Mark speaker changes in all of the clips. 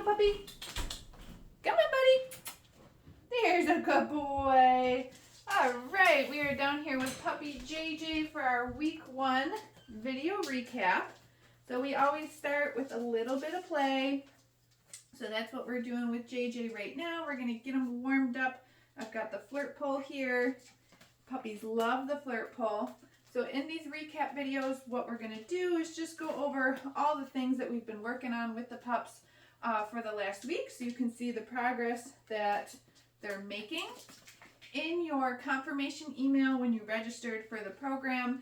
Speaker 1: little puppy. Come on, buddy. There's a good boy. All right, we are down here with puppy JJ for our week 1 video recap. So we always start with a little bit of play. So that's what we're doing with JJ right now. We're gonna get him warmed up. I've got the flirt pole here. Puppies love the flirt pole. So in these recap videos, what we're gonna do is just go over all the things that we've been working on with the pups for the last week, so you can see the progress that they're making. In your confirmation email when you registered for the program,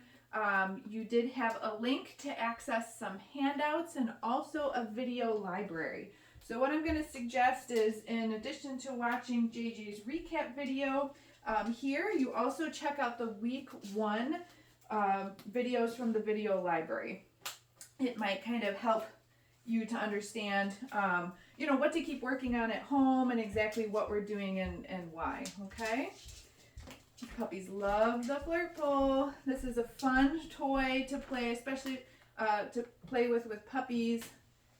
Speaker 1: you did have a link to access some handouts and also a video library. So what I'm going to suggest is, in addition to watching JJ's recap video, here you also check out the week 1 videos from the video library. It might kind of help you to understand, what to keep working on at home and exactly what we're doing and why, okay? Puppies love the flirt pole. This is a fun toy to play, especially to play with puppies.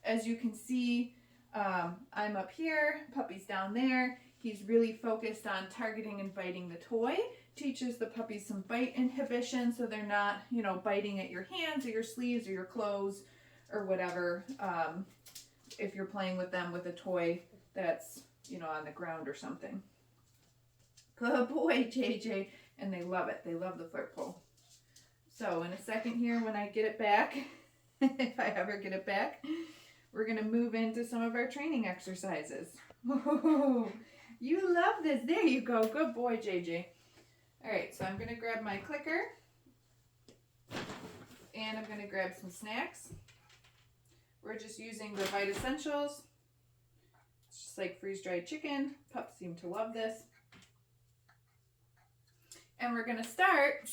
Speaker 1: As you can see, I'm up here, puppy's down there. He's really focused on targeting and biting the toy. Teaches the puppies some bite inhibition so they're not, biting at your hands or your sleeves or your clothes or whatever, if you're playing with them with a toy that's, on the ground or something. Good boy, JJ. And they love it. They love the flirt pole. So in a second here, when I get it back, if I ever get it back, we're going to move into some of our training exercises. Oh, you love this. There you go. Good boy, JJ. All right, so I'm going to grab my clicker, and I'm going to grab some snacks. We're just using the Vita Essentials. It's just like freeze-dried chicken. Pups seem to love this. And we're going to start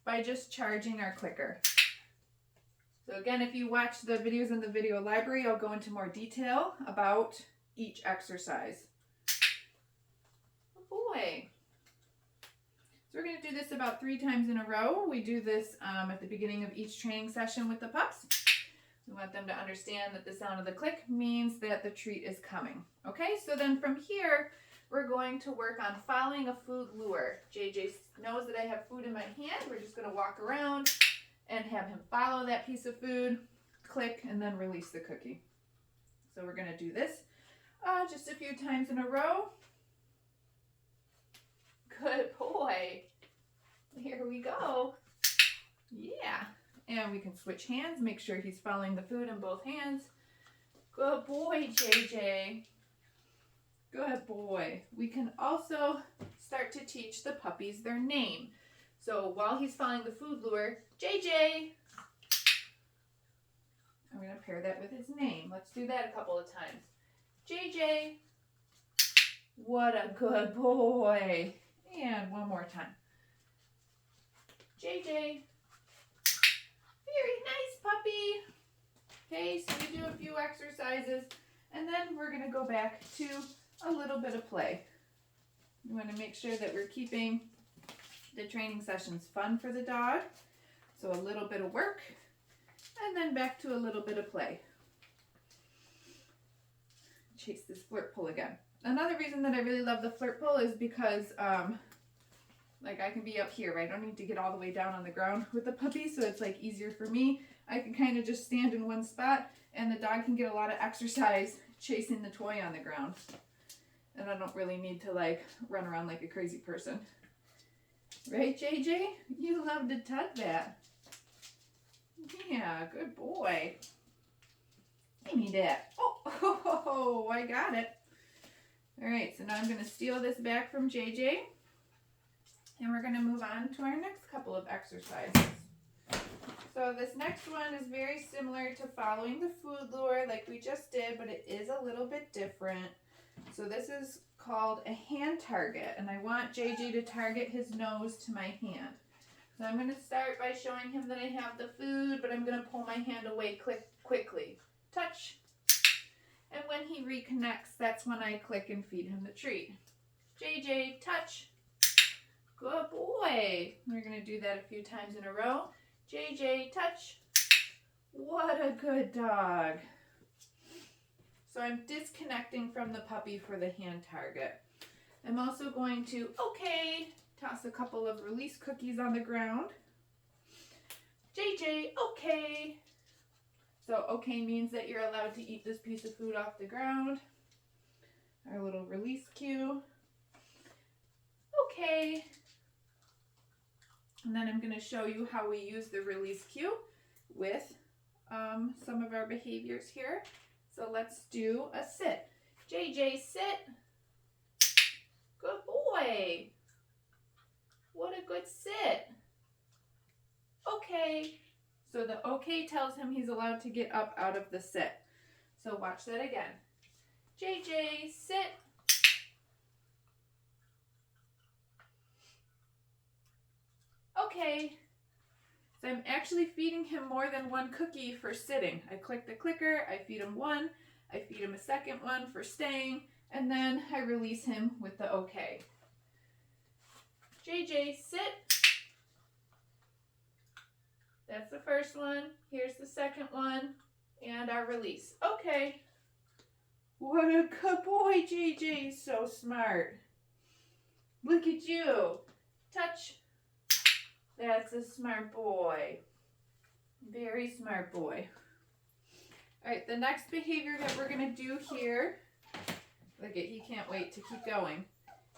Speaker 1: by just charging our clicker. So again, if you watch the videos in the video library, I'll go into more detail about each exercise. Oh boy. So we're going to do this about 3 times in a row. We do this at the beginning of each training session with the pups. We want them to understand that the sound of the click means that the treat is coming. Okay, so then from here, we're going to work on following a food lure. JJ knows that I have food in my hand. We're just going to walk around and have him follow that piece of food, click, and then release the cookie. So we're going to do this just a few times in a row. Good boy. Here we go. Yeah. And we can switch hands, make sure he's following the food in both hands. Good boy, JJ. Good boy. We can also start to teach the puppies their name. So while he's following the food lure, JJ. I'm going to pair that with his name. Let's do that a couple of times. JJ. What a good boy. And one more time. JJ. Very nice, puppy. Okay, so we do a few exercises, and then we're going to go back to a little bit of play. We want to make sure that we're keeping the training sessions fun for the dog. So a little bit of work, and then back to a little bit of play. Chase this flirt pole again. Another reason that I really love the flirt pole is because I can be up here, right? I don't need to get all the way down on the ground with the puppy, so it's easier for me. I can kind of just stand in one spot, and the dog can get a lot of exercise chasing the toy on the ground. And I don't really need to run around like a crazy person. Right, JJ? You love to tug that. Yeah, good boy. Give me that. Oh, I got it. All right, so now I'm going to steal this back from JJ. And we're going to move on to our next couple of exercises. So this next one is very similar to following the food lure like we just did, but it is a little bit different. So this is called a hand target, and I want JJ to target his nose to my hand. So I'm going to start by showing him that I have the food, but I'm going to pull my hand away quickly. Touch. And when he reconnects, that's when I click and feed him the treat. JJ, touch. Good boy. We're going to do that a few times in a row. JJ, touch. What a good dog. So I'm disconnecting from the puppy for the hand target. I'm also going to, okay, toss a couple of release cookies on the ground. JJ, okay. So okay means that you're allowed to eat this piece of food off the ground. Our little release cue. Okay. And then I'm going to show you how we use the release cue with some of our behaviors here. So let's do a sit. JJ, sit. Good boy. What a good sit. Okay. So the okay tells him he's allowed to get up out of the sit. So watch that again. JJ, sit. Okay. So I'm actually feeding him more than one cookie for sitting. I click the clicker, I feed him one, I feed him a second one for staying, and then I release him with the okay. JJ, sit. That's the first one. Here's the second one, and our release. Okay. What a good boy, JJ. So smart. Look at you. Touch. That's a smart boy. Very smart boy. All right, the next behavior that we're going to do here, look at, he can't wait to keep going,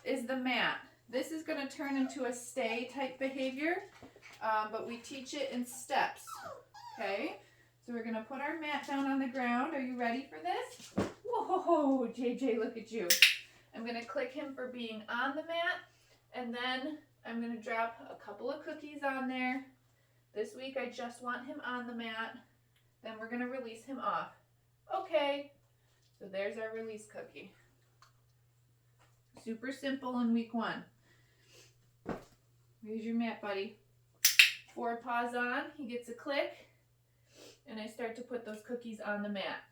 Speaker 1: is the mat. This is going to turn into a stay type behavior, but we teach it in steps. Okay, so we're going to put our mat down on the ground. Are you ready for this? Whoa, JJ, look at you. I'm going to click him for being on the mat, and then I'm going to drop a couple of cookies on there. This week I just want him on the mat. Then we're going to release him off. Okay, so there's our release cookie. Super simple in week 1. Here's your mat, buddy. 4 paws on, he gets a click, and I start to put those cookies on the mat.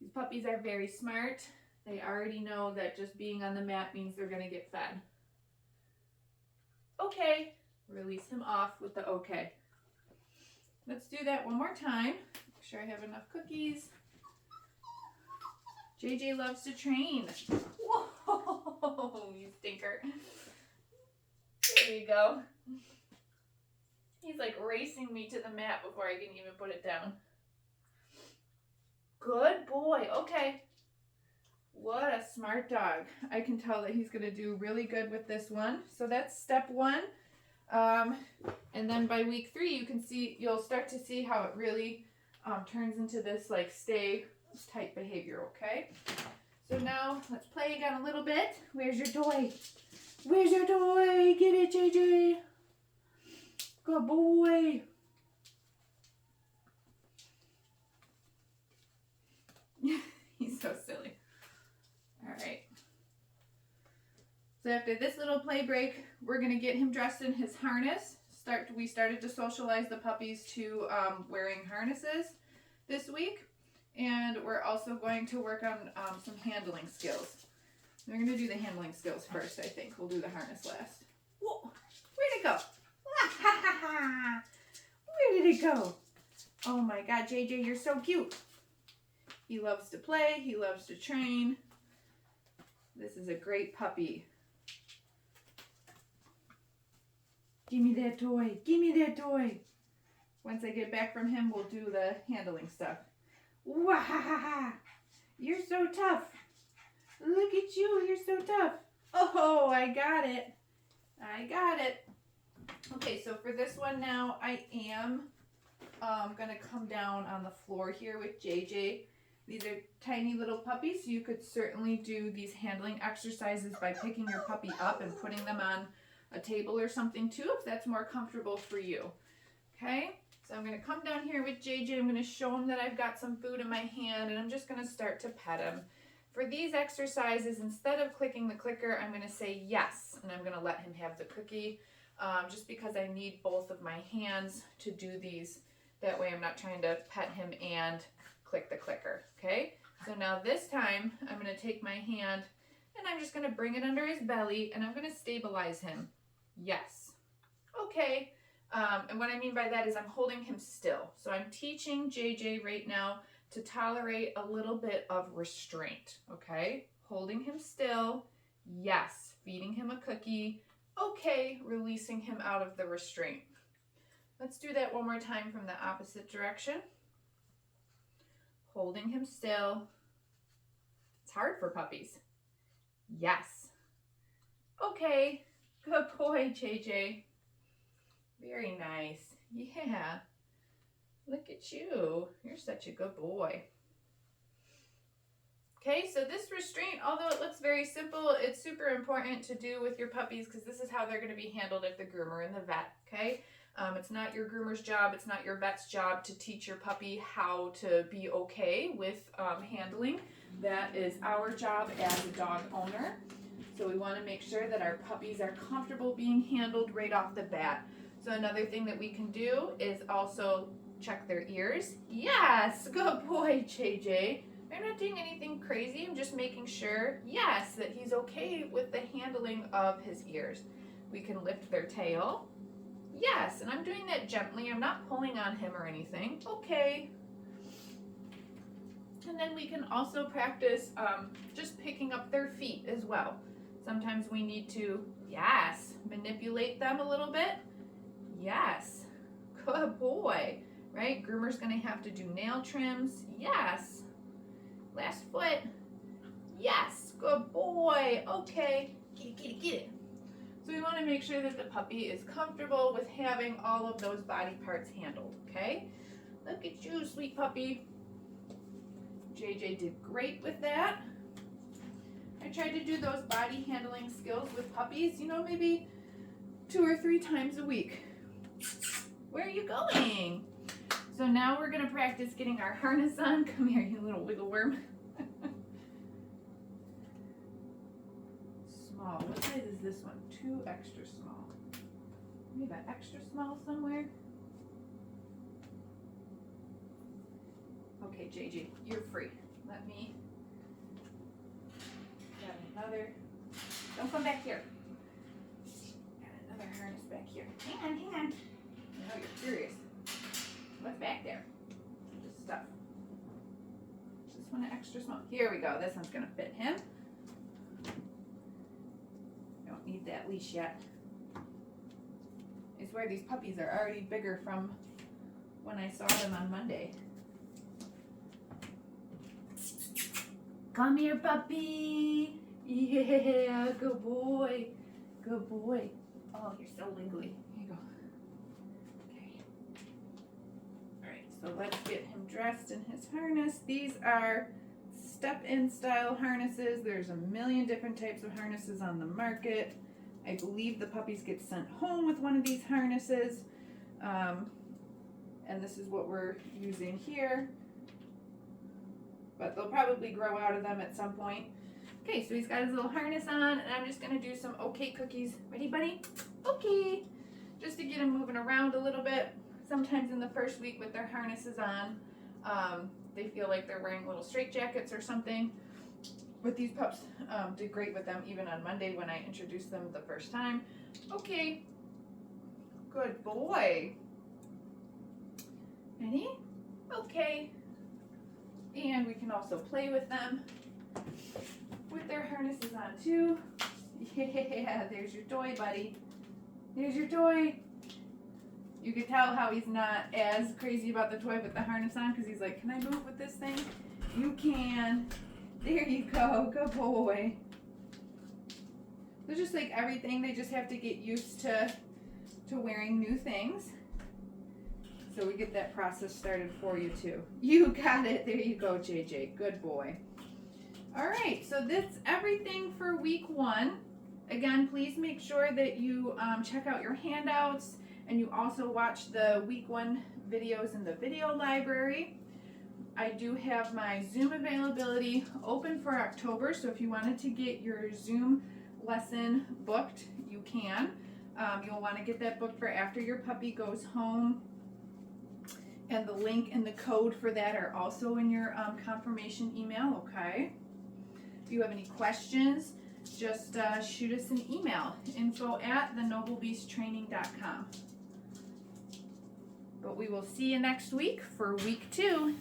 Speaker 1: These puppies are very smart. They already know that just being on the mat means they're going to get fed. Okay, release him off with the okay. Let's do that one more time. Make sure I have enough cookies. JJ loves to train. Whoa, you stinker. There you go. He's like racing me to the mat before I can even put it down. Good boy. Okay. What a smart dog. I can tell that he's going to do really good with this one. So that's step 1. And then by week 3, you'll start to see how it really turns into this like stay type behavior, okay? So now let's play again a little bit. Where's your toy? Where's your toy? Get it, JJ. Good boy. He's so silly. All right. So after this little play break, we're going to get him dressed in his harness. We started to socialize the puppies to wearing harnesses this week. And we're also going to work on some handling skills. We're going to do the handling skills first, I think. We'll do the harness last. Whoa, where'd it go? Where did it go? Oh my God, JJ, you're so cute. He loves to play. He loves to train. This is a great puppy. Give me that toy. Give me that toy. Once I get back from him, we'll do the handling stuff. Wahahaha! You're so tough. Look at you. You're so tough. Oh, I got it. I got it. Okay, so for this one now, I am going to come down on the floor here with JJ. These are tiny little puppies, so you could certainly do these handling exercises by picking your puppy up and putting them on a table or something too, if that's more comfortable for you. Okay, so I'm going to come down here with JJ. I'm going to show him that I've got some food in my hand, and I'm just going to start to pet him. For these exercises, instead of clicking the clicker, I'm going to say yes, and I'm going to let him have the cookie, just because I need both of my hands to do these. That way I'm not trying to pet him and click the clicker, okay? So now this time, I'm going to take my hand, and I'm just going to bring it under his belly, and I'm going to stabilize him. Yes. Okay. And what I mean by that is I'm holding him still. So I'm teaching JJ right now to tolerate a little bit of restraint, okay? Holding him still, yes. Feeding him a cookie, okay. Releasing him out of the restraint. Let's do that one more time from the opposite direction. Holding him still. It's hard for puppies. Yes. Okay. Good boy, JJ. Very nice. Yeah. Look at you. You're such a good boy. Okay, so this restraint, although it looks very simple, it's super important to do with your puppies because this is how they're going to be handled at the groomer and the vet, okay? It's not your groomer's job, it's not your vet's job to teach your puppy how to be okay with handling. That is our job as a dog owner. So we want to make sure that our puppies are comfortable being handled right off the bat. So another thing that we can do is also check their ears. Yes, good boy, JJ. I'm not doing anything crazy. I'm just making sure, yes, that he's okay with the handling of his ears. We can lift their tail. Yes, and I'm doing that gently. I'm not pulling on him or anything. Okay. And then we can also practice just picking up their feet as well. Sometimes we need to, yes, manipulate them a little bit. Yes, good boy, right? Groomer's gonna have to do nail trims. Yes. Last foot. Yes, good boy. Okay, get it, get it, get it. So we want to make sure that the puppy is comfortable with having all of those body parts handled, okay? Look at you, sweet puppy. JJ did great with that. I tried to do those body handling skills with puppies, you know, maybe 2 or 3 times a week. Where are you going? So now we're going to practice getting our harness on. Come here, you little wiggle worm. Small. What size is this one? 2 extra small. We have an extra small somewhere. Okay, JJ, you're free. Let me grab another. Don't come back here. Got another harness back here. Hang on, hang on. I know you're curious. What's back there? Just stuff. Is this one extra small? Here we go. This one's going to fit him. Don't need that leash yet. I swear these puppies are already bigger from when I saw them on Monday. Come here, puppy. Yeah, good boy. Good boy. Oh, you're so wiggly. Here you go. Okay. All right, so let's get him dressed in his harness. These are step-in style harnesses. There's a million different types of harnesses on the market. I believe the puppies get sent home with one of these harnesses. And this is what we're using here. But they'll probably grow out of them at some point. Okay, so he's got his little harness on, and I'm just gonna do some okay cookies. Ready, buddy? Okay. Just to get him moving around a little bit. Sometimes in the first week with their harnesses on, they feel like they're wearing little straitjackets or something. But these pups did great with them even on Monday when I introduced them the first time. Okay. Good boy. Ready? Okay. And we can also play with them with their harnesses on too. Yeah, there's your toy, buddy. There's your toy. You can tell how he's not as crazy about the toy with the harness on because he's like, can I move with this thing? You can. There you go. Good boy. So just like everything, they just have to get used to wearing new things. So we get that process started for you too. You got it. There you go, JJ. Good boy. All right, so that's everything for week 1. Again, please make sure that you check out your handouts and you also watch the week 1 videos in the video library. I do have my Zoom availability open for October, so if you wanted to get your Zoom lesson booked, you can. You'll want to get that booked for after your puppy goes home. And the link and the code for that are also in your confirmation email, okay? If you have any questions, just shoot us an email, info@thenoblebeasttraining.com. But we will see you next week for week 2.